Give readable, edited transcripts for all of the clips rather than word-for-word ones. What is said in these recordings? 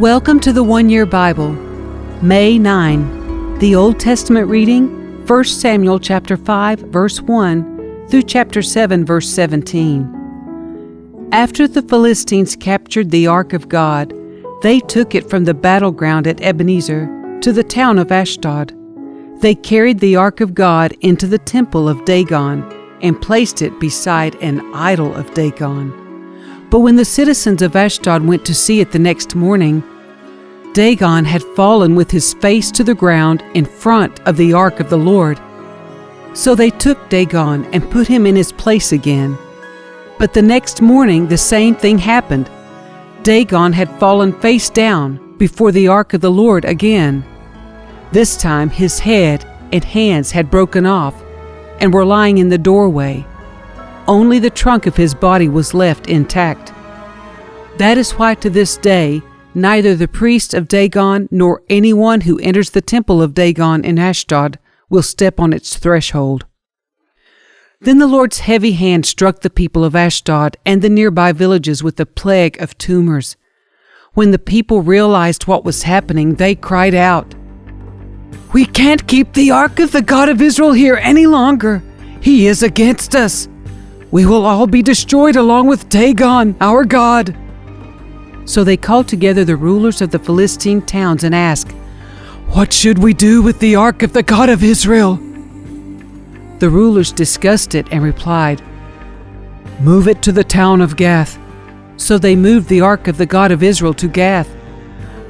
Welcome to the One Year Bible, May 9. The Old Testament reading, 1 Samuel chapter 5, verse 1 through chapter 7, verse 17. After the Philistines captured the Ark of God, they took it from the battleground at Ebenezer to the town of Ashdod. They carried the Ark of God into the temple of Dagon and placed it beside an idol of Dagon. But when the citizens of Ashdod went to see it the next morning, Dagon had fallen with his face to the ground in front of the ark of the Lord. So they took Dagon and put him in his place again. But the next morning the same thing happened. Dagon had fallen face down before the ark of the Lord again. This time his head and hands had broken off and were lying in the doorway. Only the trunk of his body was left intact. That is why to this day neither the priest of Dagon nor anyone who enters the temple of Dagon in Ashdod will step on its threshold. Then the Lord's heavy hand struck the people of Ashdod and the nearby villages with a plague of tumors. When the people realized what was happening, they cried out, "We can't keep the ark of the God of Israel here any longer. He is against us. We will all be destroyed along with Dagon, our God." So they called together the rulers of the Philistine towns and asked, "What should we do with the ark of the God of Israel?" The rulers discussed it and replied, "Move it to the town of Gath." So they moved the ark of the God of Israel to Gath.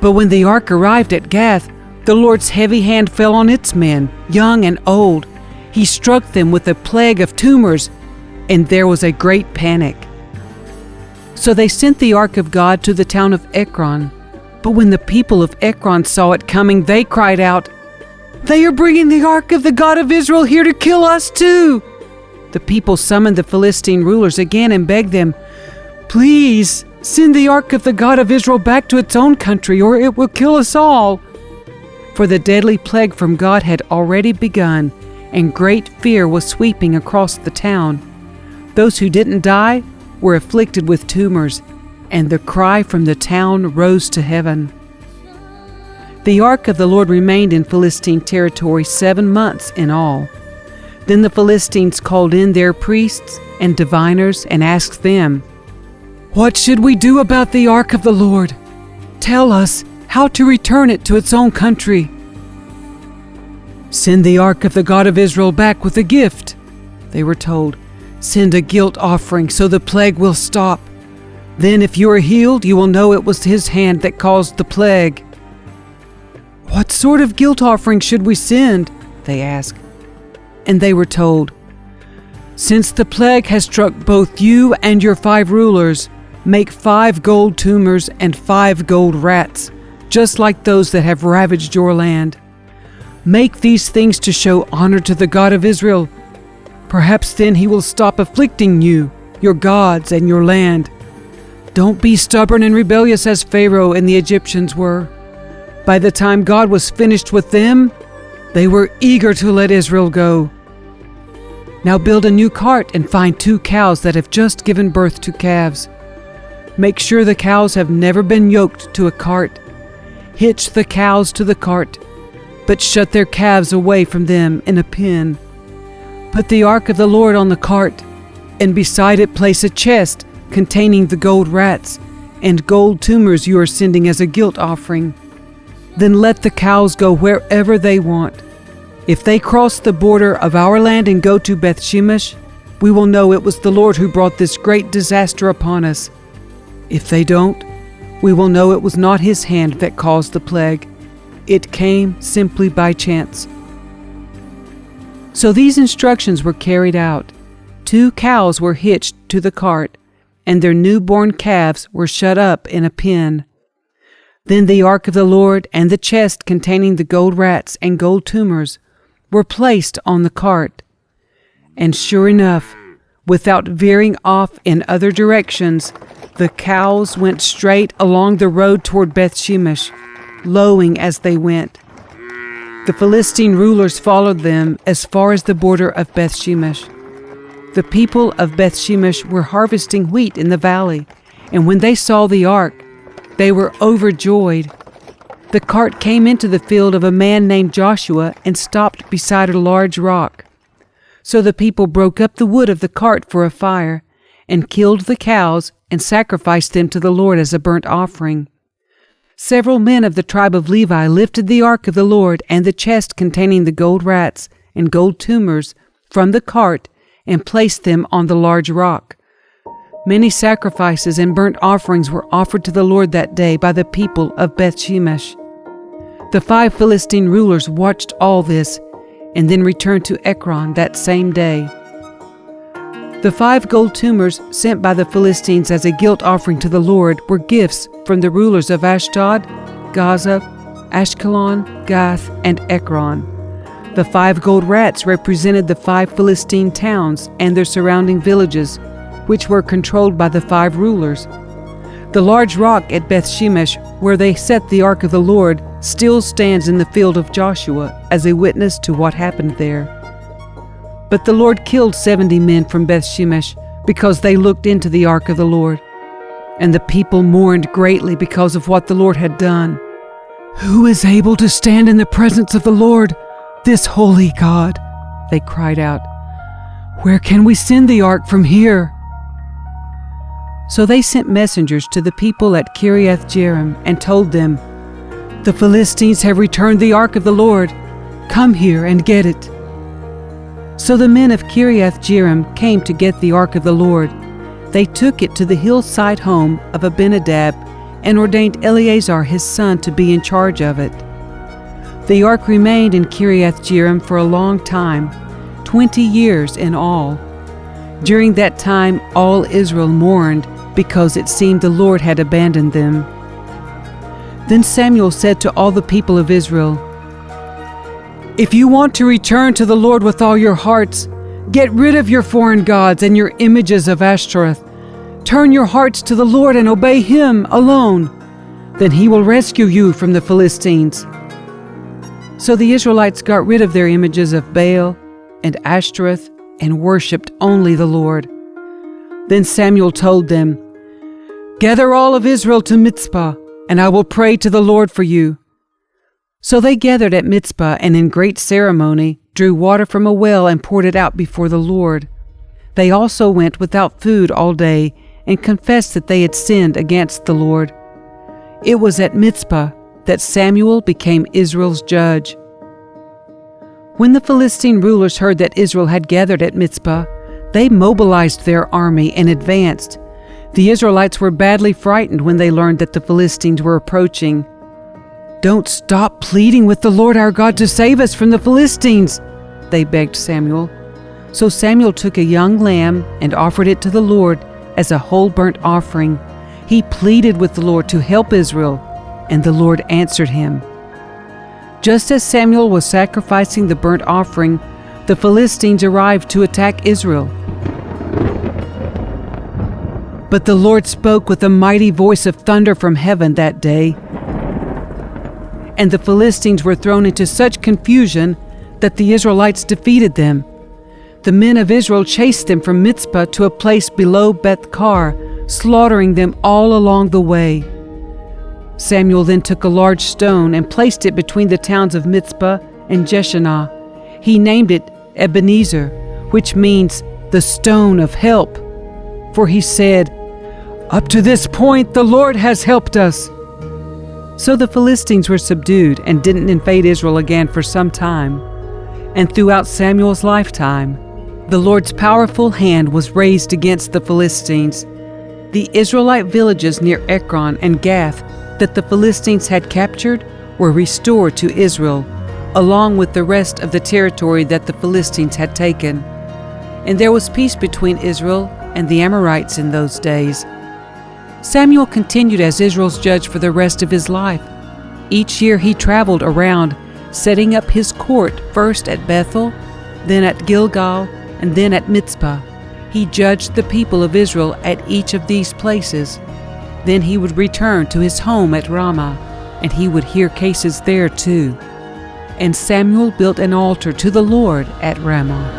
But when the ark arrived at Gath, the Lord's heavy hand fell on its men, young and old. He struck them with a plague of tumors, and there was a great panic. So they sent the ark of God to the town of Ekron. But when the people of Ekron saw it coming, they cried out, "They are bringing the ark of the God of Israel here to kill us too." The people summoned the Philistine rulers again and begged them, "Please send the ark of the God of Israel back to its own country, or it will kill us all." For the deadly plague from God had already begun, and great fear was sweeping across the town. Those who didn't die were afflicted with tumors, and the cry from the town rose to heaven. The ark of the Lord remained in Philistine territory 7 months in all. Then the Philistines called in their priests and diviners and asked them, "What should we do about the ark of the Lord? Tell us how to return it to its own country." "Send the ark of the God of Israel back with a gift," they were told. "Send a guilt offering so the plague will stop. Then if you are healed, you will know it was his hand that caused the plague." "What sort of guilt offering should we send?" they asked. And they were told, "Since the plague has struck both you and your 5 rulers, make 5 gold tumors and 5 gold rats, just like those that have ravaged your land. Make these things to show honor to the God of Israel. Perhaps then he will stop afflicting you, your gods, and your land. Don't be stubborn and rebellious as Pharaoh and the Egyptians were. By the time God was finished with them, they were eager to let Israel go. Now build a new cart and find 2 cows that have just given birth to calves. Make sure the cows have never been yoked to a cart. Hitch the cows to the cart, but shut their calves away from them in a pen. Put the ark of the Lord on the cart, and beside it place a chest containing the gold rats and gold tumors you are sending as a guilt offering. Then let the cows go wherever they want. If they cross the border of our land and go to Beth-shemesh, we will know it was the Lord who brought this great disaster upon us. If they don't, we will know it was not his hand that caused the plague. It came simply by chance." So these instructions were carried out. 2 cows were hitched to the cart, and their newborn calves were shut up in a pen. Then the ark of the Lord and the chest containing the gold rats and gold tumors were placed on the cart. And sure enough, without veering off in other directions, the cows went straight along the road toward Beth-shemesh, lowing as they went. The Philistine rulers followed them as far as the border of Beth-shemesh. The people of Beth-shemesh were harvesting wheat in the valley, and when they saw the ark, They were overjoyed. The cart came into the field of a man named Joshua and stopped beside a large rock. So the people broke up the wood of the cart for a fire, and killed the cows and sacrificed them to the Lord as a burnt offering. Several men of the tribe of Levi lifted the ark of the Lord and the chest containing the gold rats and gold tumors from the cart and placed them on the large rock. Many sacrifices and burnt offerings were offered to the Lord that day by the people of Beth-shemesh. The 5 Philistine rulers watched all this and then returned to Ekron that same day. The 5 gold tumors sent by the Philistines as a guilt offering to the Lord were gifts from the rulers of Ashdod, Gaza, Ashkelon, Gath, and Ekron. The 5 gold rats represented the 5 Philistine towns and their surrounding villages, which were controlled by the 5 rulers. The large rock at Beth-shemesh, where they set the ark of the Lord, still stands in the field of Joshua as a witness to what happened there. But the Lord killed 70 men from Beth-shemesh because they looked into the ark of the Lord. And the people mourned greatly because of what the Lord had done. "Who is able to stand in the presence of the Lord, this holy God?" they cried out. "Where can we send the ark from here?" So they sent messengers to the people at Kiriath-jearim and told them, "The Philistines have returned the ark of the Lord. Come here and get it." So the men of Kiriath-jearim came to get the ark of the Lord. They took it to the hillside home of Abinadab and ordained Eleazar his son to be in charge of it. The ark remained in Kiriath-jearim for a long time, 20 years in all. During that time all Israel mourned because it seemed the Lord had abandoned them. Then Samuel said to all the people of Israel, "If you want to return to the Lord with all your hearts, get rid of your foreign gods and your images of Ashtoreth. Turn your hearts to the Lord and obey Him alone. Then He will rescue you from the Philistines." So the Israelites got rid of their images of Baal and Ashtoreth and worshipped only the Lord. Then Samuel told them, "Gather all of Israel to Mizpah, and I will pray to the Lord for you." So they gathered at Mizpah and in great ceremony drew water from a well and poured it out before the Lord. They also went without food all day and confessed that they had sinned against the Lord. It was at Mizpah that Samuel became Israel's judge. When the Philistine rulers heard that Israel had gathered at Mizpah, they mobilized their army and advanced. The Israelites were badly frightened when they learned that the Philistines were approaching. "Don't stop pleading with the Lord our God to save us from the Philistines," they begged Samuel. So Samuel took a young lamb and offered it to the Lord as a whole burnt offering. He pleaded with the Lord to help Israel, and the Lord answered him. Just as Samuel was sacrificing the burnt offering, the Philistines arrived to attack Israel. But the Lord spoke with a mighty voice of thunder from heaven that day, and the Philistines were thrown into such confusion that the Israelites defeated them. The men of Israel chased them from Mizpah to a place below Beth-kar, slaughtering them all along the way. Samuel then took a large stone and placed it between the towns of Mizpah and Jeshanah. He named it Ebenezer, which means the stone of help. For he said, "Up to this point the Lord has helped us." So the Philistines were subdued and didn't invade Israel again for some time. And throughout Samuel's lifetime, the Lord's powerful hand was raised against the Philistines. The Israelite villages near Ekron and Gath that the Philistines had captured were restored to Israel, along with the rest of the territory that the Philistines had taken. And there was peace between Israel and the Amorites in those days. Samuel continued as Israel's judge for the rest of his life. Each year he traveled around, setting up his court first at Bethel, then at Gilgal, and then at Mizpah. He judged the people of Israel at each of these places. Then he would return to his home at Ramah, and he would hear cases there too. And Samuel built an altar to the Lord at Ramah.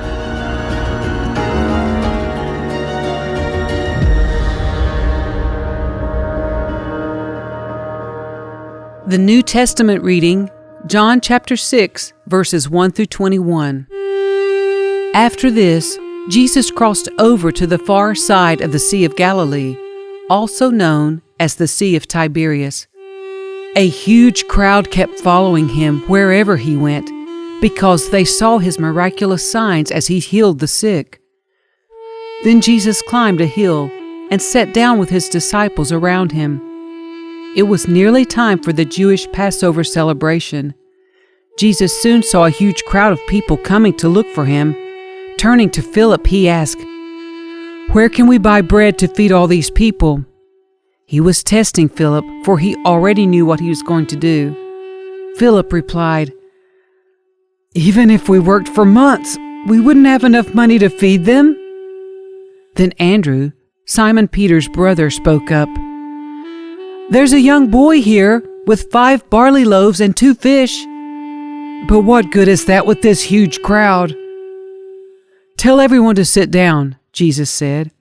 The New Testament reading, John chapter 6, verses 1 through 21. After this, Jesus crossed over to the far side of the Sea of Galilee, also known as the Sea of Tiberias. A huge crowd kept following him wherever he went, because they saw his miraculous signs as he healed the sick. Then Jesus climbed a hill and sat down with his disciples around him. It was nearly time for the Jewish Passover celebration. Jesus soon saw a huge crowd of people coming to look for him. Turning to Philip, he asked, "Where can we buy bread to feed all these people?" He was testing Philip, for he already knew what he was going to do. Philip replied, "Even if we worked for months, we wouldn't have enough money to feed them." Then Andrew, Simon Peter's brother, spoke up. "There's a young boy here with 5 barley loaves and 2 fish. But what good is that with this huge crowd?" "Tell everyone to sit down," Jesus said.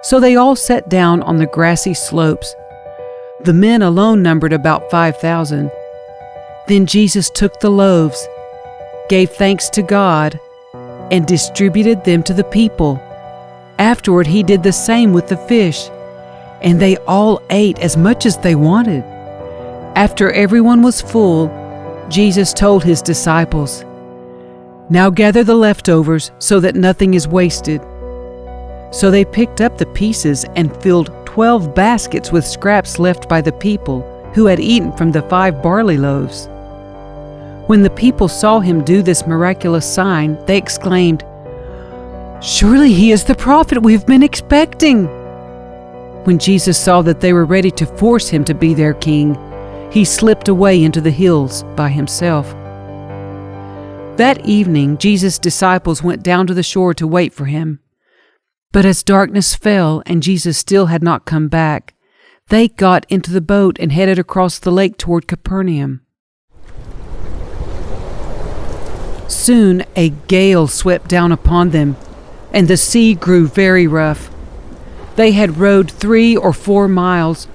So they all sat down on the grassy slopes. The men alone numbered about 5,000. Then Jesus took the loaves, gave thanks to God, and distributed them to the people. Afterward, he did the same with the fish, and they all ate as much as they wanted. After everyone was full, Jesus told his disciples, "Now gather the leftovers so that nothing is wasted." So they picked up the pieces and filled 12 baskets with scraps left by the people who had eaten from the 5 barley loaves. When the people saw him do this miraculous sign, they exclaimed, "Surely he is the prophet we've been expecting." When Jesus saw that they were ready to force him to be their king, he slipped away into the hills by himself. That evening, Jesus' disciples went down to the shore to wait for him. But as darkness fell and Jesus still had not come back, they got into the boat and headed across the lake toward Capernaum. Soon a gale swept down upon them, and the sea grew very rough. They had rowed 3 or 4 miles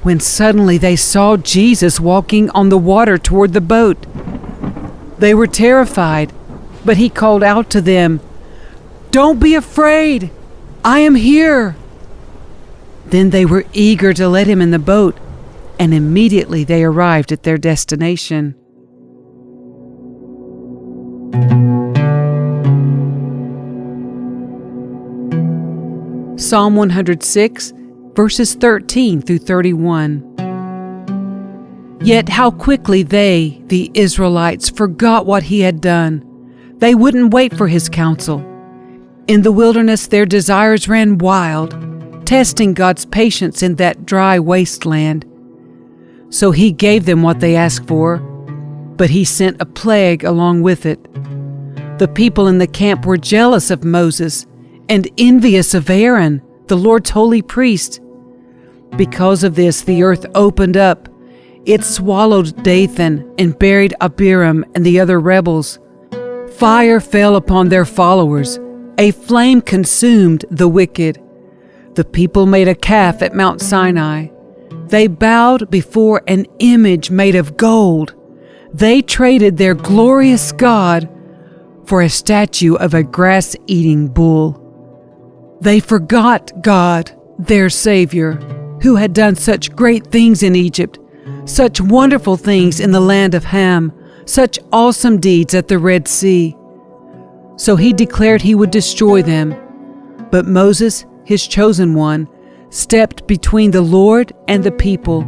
when suddenly they saw Jesus walking on the water toward the boat. They were terrified, but he called out to them, "Don't be afraid! I am here!" Then they were eager to let him in the boat, and immediately they arrived at their destination. Psalm 106, verses 13 through 31. Yet how quickly they, the Israelites, forgot what he had done. They wouldn't wait for his counsel. In the wilderness their desires ran wild, testing God's patience in that dry wasteland. So he gave them what they asked for, but he sent a plague along with it. The people in the camp were jealous of Moses and envious of Aaron, the Lord's holy priest. Because of this, the earth opened up. It swallowed Dathan and buried Abiram and the other rebels. Fire fell upon their followers. A flame consumed the wicked. The people made a calf at Mount Sinai. They bowed before an image made of gold. They traded their glorious God for a statue of a grass-eating bull. They forgot God, their Savior, who had done such great things in Egypt, such wonderful things in the land of Ham, such awesome deeds at the Red Sea. So he declared he would destroy them. But Moses, his chosen one, stepped between the Lord and the people.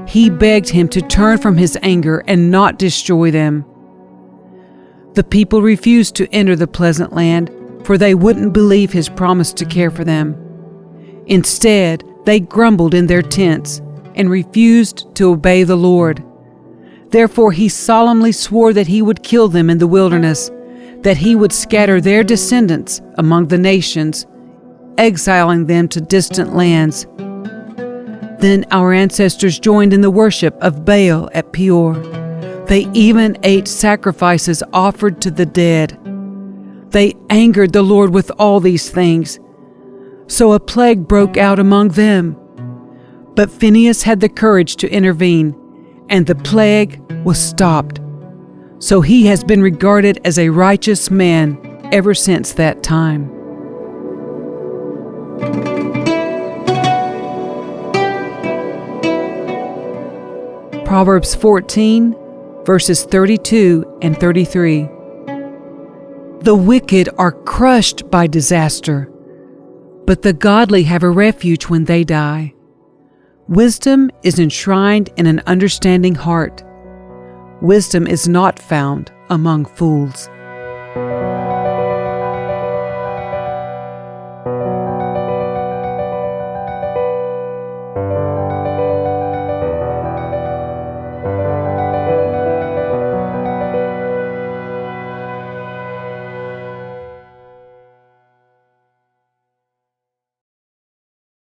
He begged him to turn from his anger and not destroy them. The people refused to enter the pleasant land, for they wouldn't believe his promise to care for them. Instead, they grumbled in their tents and refused to obey the Lord. Therefore he solemnly swore that he would kill them in the wilderness, that he would scatter their descendants among the nations, exiling them to distant lands. Then our ancestors joined in the worship of Baal at Peor. They even ate sacrifices offered to the dead. They angered the Lord with all these things. So a plague broke out among them. But Phinehas had the courage to intervene, and the plague was stopped. So he has been regarded as a righteous man ever since that time. Proverbs 14, verses 32 and 33. The wicked are crushed by disaster, but the godly have a refuge when they die. Wisdom is enshrined in an understanding heart. Wisdom is not found among fools.